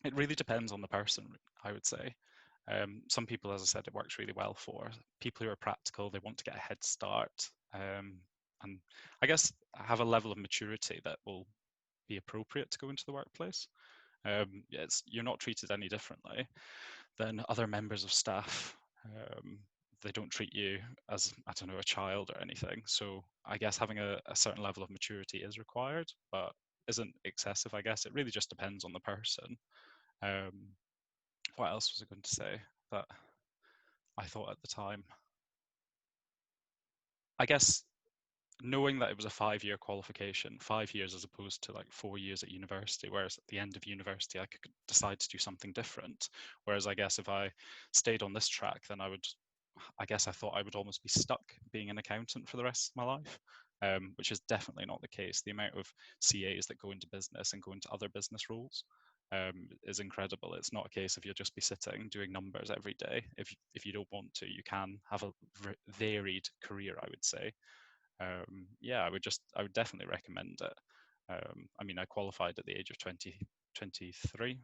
It really depends on the person, I would say. Some people, as I said, it works really well for. People who are practical, they want to get a head start, and I guess have a level of maturity that will be appropriate to go into the workplace. You're not treated any differently than other members of staff. They don't treat you as, I don't know, a child or anything. So I guess having a certain level of maturity is required, but isn't excessive, I guess. It really just depends on the person. What else was I going to say that I thought at the time? I guess knowing that it was a 5-year qualification, 5 years as opposed to like 4 years at university, whereas at the end of university I could decide to do something different. Whereas I guess if I stayed on this track, then I guess I thought I would almost be stuck being an accountant for the rest of my life, which is definitely not the case. The amount of CAs that go into business and go into other business roles is incredible. It's not a case of you'll just be sitting doing numbers every day. If you don't want to, you can have a varied career, I would say. Yeah, I would definitely recommend it. I mean, I qualified at the age of 23.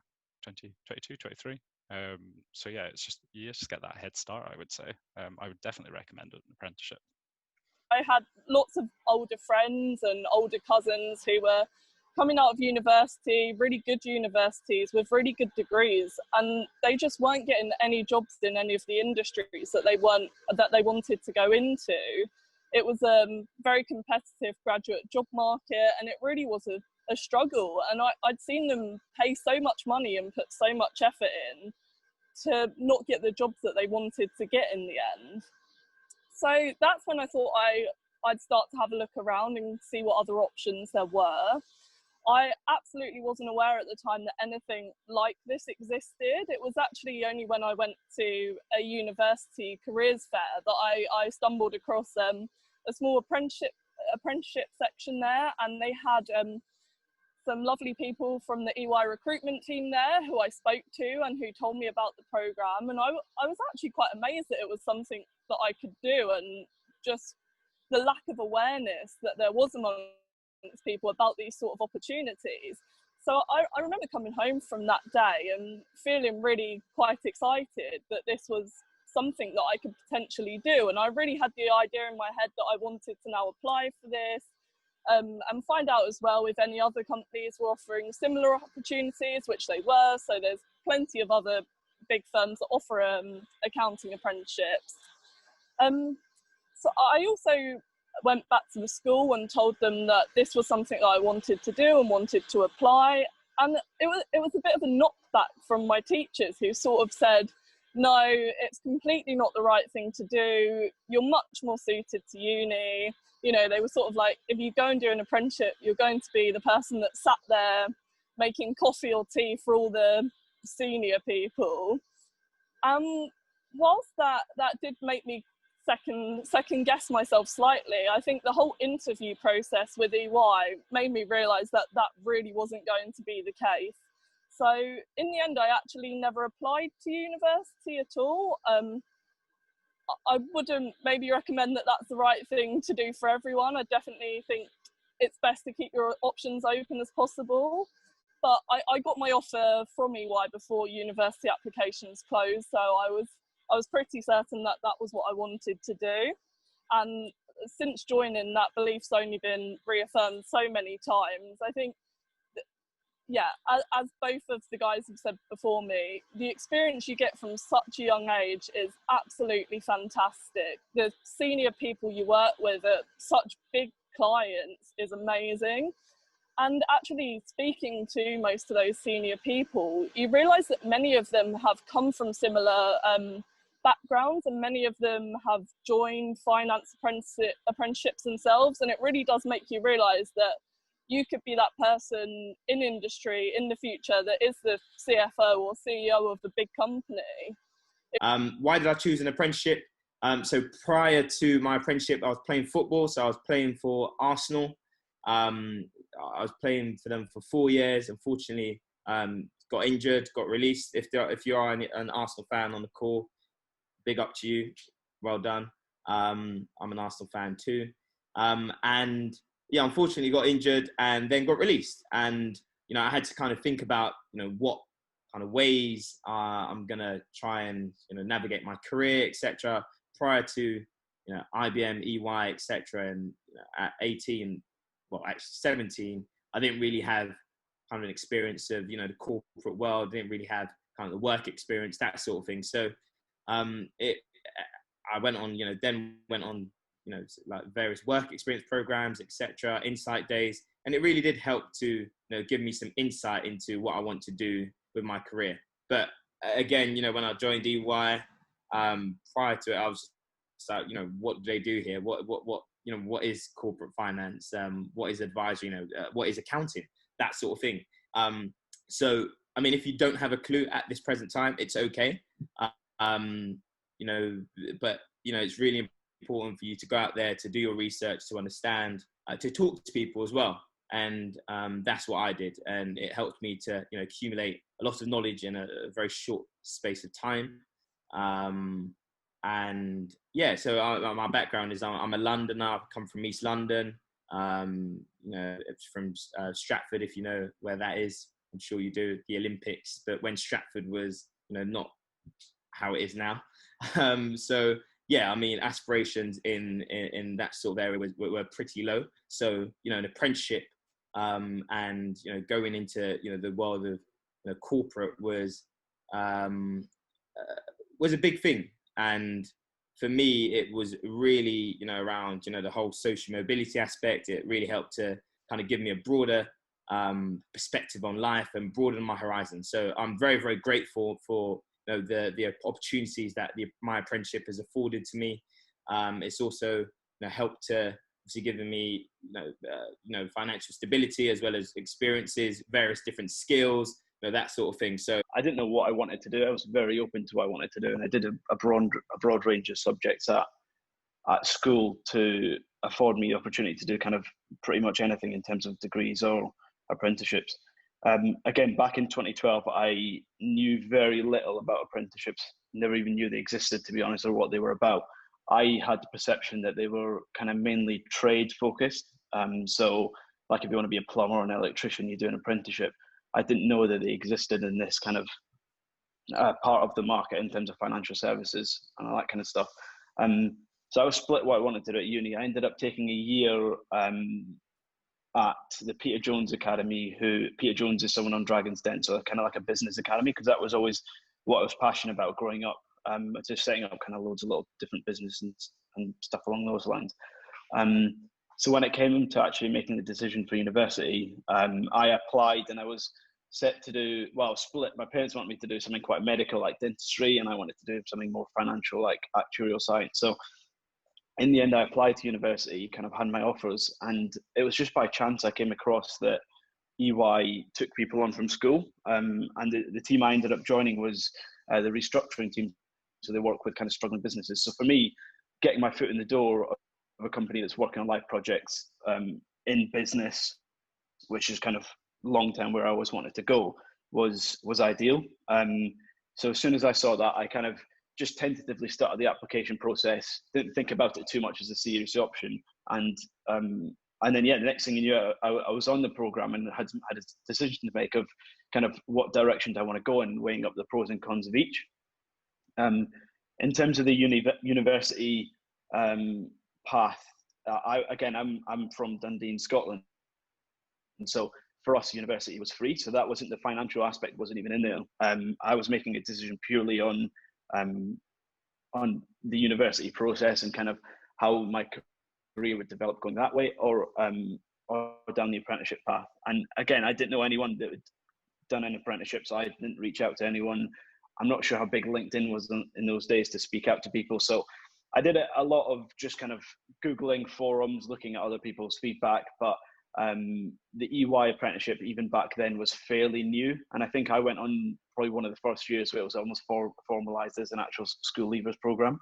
So yeah, you just get that head start, I would say. I would definitely recommend an apprenticeship. I had lots of older friends and older cousins who were coming out of university, really good universities with really good degrees, and they just weren't getting any jobs in any of the industries that they wanted to go into. It was a very competitive graduate job market, and it really was a struggle. And I'd seen them pay so much money and put so much effort in to not get the jobs that they wanted to get in the end. So that's when I thought I'd start to have a look around and see what other options there were. I absolutely wasn't aware at the time that anything like this existed. It was actually only when I went to a university careers fair that I stumbled across a small apprenticeship section there, and they had some lovely people from the EY recruitment team there who I spoke to and who told me about the programme. And I was actually quite amazed that it was something that I could do, and just the lack of awareness that there was amongst people about these sort of opportunities. So I remember coming home from that day and feeling really quite excited that this was something that I could potentially do. And I really had the idea in my head that I wanted to now apply for this, and find out as well if any other companies were offering similar opportunities, which they were. So there's plenty of other big firms that offer accounting apprenticeships. So I also went back to the school and told them that this was something that I wanted to do and wanted to apply. And it was a bit of a knockback from my teachers, who sort of said, no, it's completely not the right thing to do. You're much more suited to uni. You know, they were sort of like, if you go and do an apprenticeship, you're going to be the person that sat there making coffee or tea for all the senior people. Whilst that did make me second guess myself slightly, I think the whole interview process with EY made me realise that really wasn't going to be the case. So in the end, I actually never applied to university at all. I wouldn't maybe recommend that that's the right thing to do for everyone. I definitely think it's best to keep your options open as possible. But I got my offer from EY before university applications closed, so I was pretty certain that that was what I wanted to do. And since joining, that belief's only been reaffirmed so many times. I think, yeah, as both of the guys have said before me, the experience you get from such a young age is absolutely fantastic. The senior people you work with at such big clients is amazing. And actually speaking to most of those senior people, you realise that many of them have come from similar backgrounds, and many of them have joined finance apprenticeships themselves. And it really does make you realise that you could be that person in industry in the future that is the CFO or CEO of the big company. Why did I choose an apprenticeship? So prior to my apprenticeship, I was playing football. So I was playing for Arsenal. I was playing for them for 4 years. Unfortunately, got injured, got released. If you are an Arsenal fan on the call, big up to you. Well done. I'm an Arsenal fan too. And yeah, unfortunately got injured and then got released. And, you know, I had to kind of think about, you know, what kind of ways I'm gonna try and navigate my career, etc. Prior to IBM, EY, etc. And at 18, well, actually 17, I didn't really have kind of an experience of the corporate world. Didn't really have kind of the work experience, that sort of thing. So I went on, then went on, like various work experience programs, etc., insight days, and it really did help to give me some insight into what I want to do with my career. But again, when I joined EY, prior to it, I was just like, what do they do here? What is corporate finance? What is advisory? What is accounting? That sort of thing. So, I mean, if you don't have a clue at this present time, it's okay. But it's really important for you to go out there, to do your research, to understand, to talk to people as well. And that's what I did, and it helped me to accumulate a lot of knowledge in a very short space of time. And yeah, so my background is I'm a Londoner. I've come from East London. It's from Stratford, if you know where that is. I'm sure you do, the Olympics, but when Stratford was not how it is now. So yeah, I mean, aspirations in that sort of area were pretty low. So an apprenticeship and going into the world of corporate was a big thing. And for me, it was really around the whole social mobility aspect. It really helped to kind of give me a broader perspective on life and broaden my horizon. So I'm very, very grateful for the opportunities that my apprenticeship has afforded to me. It's also helped to obviously given me financial stability, as well as experiences, various different skills, that sort of thing. So I didn't know what I wanted to do. I was very open to what I wanted to do, and I did a broad range of subjects at school to afford me the opportunity to do kind of pretty much anything in terms of degrees or apprenticeships. Again, back in 2012, I knew very little about apprenticeships. Never even knew they existed, to be honest, or what they were about. I had the perception that they were kind of mainly trade focused. So like if you want to be a plumber or an electrician, you do an apprenticeship. I didn't know that they existed in this kind of part of the market in terms of financial services and all that kind of stuff. So I was split what I wanted to do at uni. I ended up taking a year at the Peter Jones Academy, Peter Jones is someone on Dragon's Den, so kind of like a business academy, because that was always what I was passionate about growing up, just setting up kind of loads of little different businesses and stuff along those lines. So when it came to actually making the decision for university, I applied and I was set to do, split. My parents wanted me to do something quite medical like dentistry, and I wanted to do something more financial like actuarial science. So in the end, I applied to university, kind of had my offers, and it was just by chance I came across that EY took people on from school, and the team I ended up joining was the restructuring team. So they work with kind of struggling businesses. So for me, getting my foot in the door of a company that's working on life projects in business, which is kind of long term where I always wanted to go, was ideal. So as soon as I saw that, I kind of just tentatively started the application process, didn't think about it too much as a serious option. And then, yeah, the next thing you knew, I was on the program and had a decision to make of kind of what direction do I want to go in, weighing up the pros and cons of each. In terms of the university path, I'm from Dundee in Scotland. And so for us, university was free. So that wasn't, the financial aspect wasn't even in there. I was making a decision purely on the university process and kind of how my career would develop going that way, or down the apprenticeship path. And again, I didn't know anyone that had done an apprenticeship, so I didn't reach out to anyone. I'm not sure how big LinkedIn was in those days to speak out to people. So I did a lot of just kind of Googling forums, looking at other people's feedback. But the EY apprenticeship, even back then, was fairly new. And I think I went on probably one of the first years where it was almost formalized as an actual school leavers program.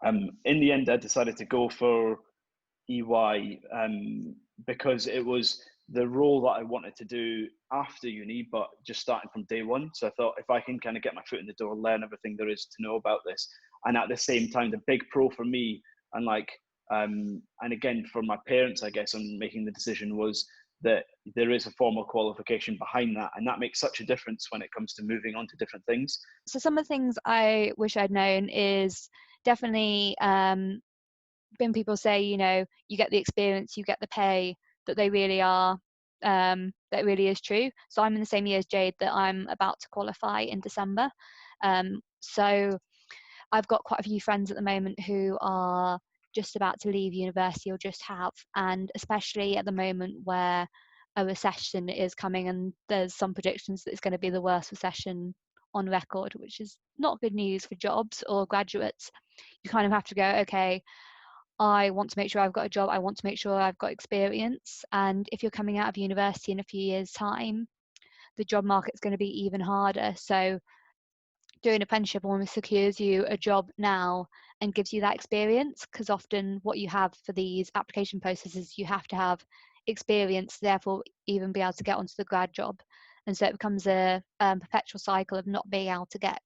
In the end, I decided to go for EY because it was the role that I wanted to do after uni, but just starting from day one. So I thought, if I can kind of get my foot in the door, learn everything there is to know about this, and at the same time, the big pro for me, and again for my parents, I guess, on making the decision, was that there is a formal qualification behind that, and that makes such a difference when it comes to moving on to different things. So some of the things I wish I'd known is definitely when people say, you know, you get the experience, you get the pay, that they really are, that really is true. So I'm in the same year as Jade, that I'm about to qualify in December. So I've got quite a few friends at the moment who are just about to leave university or just have, and especially at the moment where a recession is coming, and there's some predictions that it's going to be the worst recession on record, which is not good news for jobs or graduates. You kind of have to go, okay, I want to make sure I've got a job, I want to make sure I've got experience. And if you're coming out of university in a few years' time, the job market's going to be even harder. So doing an apprenticeship almost secures you a job now and gives you that experience, because often what you have for these application processes, you have to have experience, therefore even be able to get onto the grad job. And so it becomes a perpetual cycle of not being able to get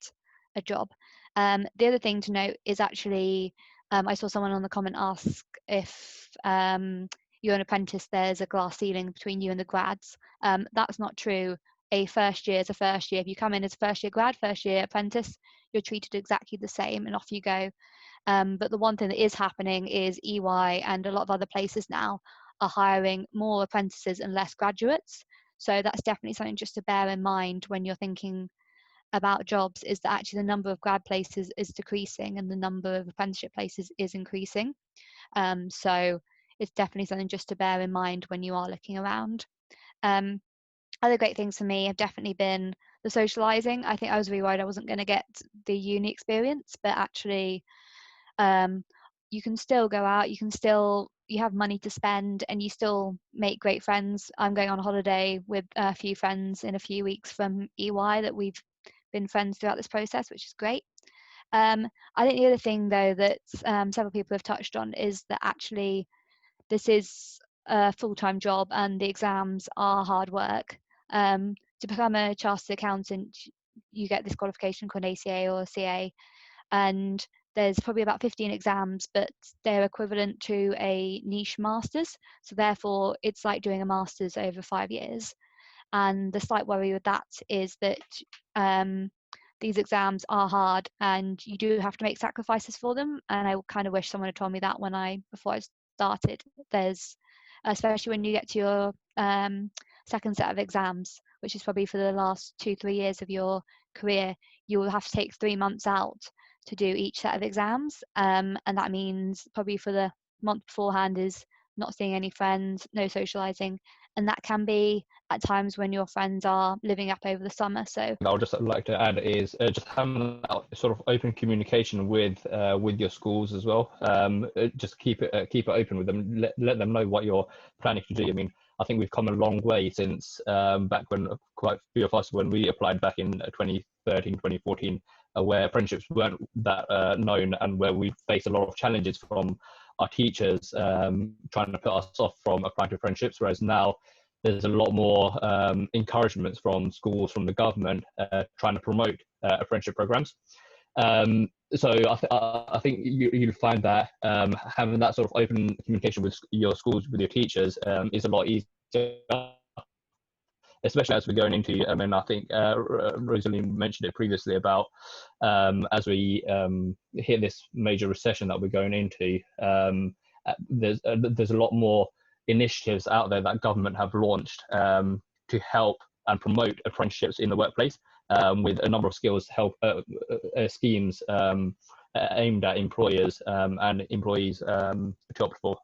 a job. The other thing to note is actually, I saw someone on the comment ask if you're an apprentice, there's a glass ceiling between you and the grads. That's not true. A first year is a first year. If you come in as first year grad, first year apprentice, you're treated exactly the same and off you go. But the one thing that is happening is EY and a lot of other places now are hiring more apprentices and less graduates. So that's definitely something just to bear in mind when you're thinking about jobs, is that actually the number of grad places is decreasing and the number of apprenticeship places is increasing. So it's definitely something just to bear in mind when you are looking around. Other great things for me have definitely been the socializing. I think I was really worried I wasn't going to get the uni experience, but actually you can still go out, you have money to spend, and you still make great friends. I'm going on holiday with a few friends in a few weeks from EY that we've been friends throughout this process, which is great. I think the other thing though that several people have touched on is that actually this is a full-time job and the exams are hard work. To become a chartered accountant, you get this qualification called ACA or CA, and there's probably about 15 exams, but they're equivalent to a niche master's. So therefore, it's like doing a master's over 5 years. And the slight worry with that is that these exams are hard and you do have to make sacrifices for them. And I kind of wish someone had told me that before I started. There's, especially when you get to your second set of exams, which is probably for the last 2-3 years of your career, you will have to take 3 months out to do each set of exams. And that means probably for the month beforehand is not seeing any friends, no socializing. And that can be at times when your friends are living up over the summer. So I would just like to add is just having that sort of open communication with your schools as well. Just keep it open with them. Let them know what you're planning to do. I mean, I think we've come a long way since back when quite a few of us, when we applied back in 2013, 2014, where apprenticeships weren't that known, and where we faced a lot of challenges from our teachers trying to put us off from applying to apprenticeships, whereas now there's a lot more encouragements from schools, from the government, trying to promote apprenticeship programs. So I think you'll find that having that sort of open communication with your schools, with your teachers, is a lot easier, especially as we're going into, and I think Rosalind mentioned it previously about as we hit this major recession that we're going into, there's a lot more initiatives out there that government have launched to help and promote apprenticeships in the workplace, with a number of skills help schemes aimed at employers and employees to opt for.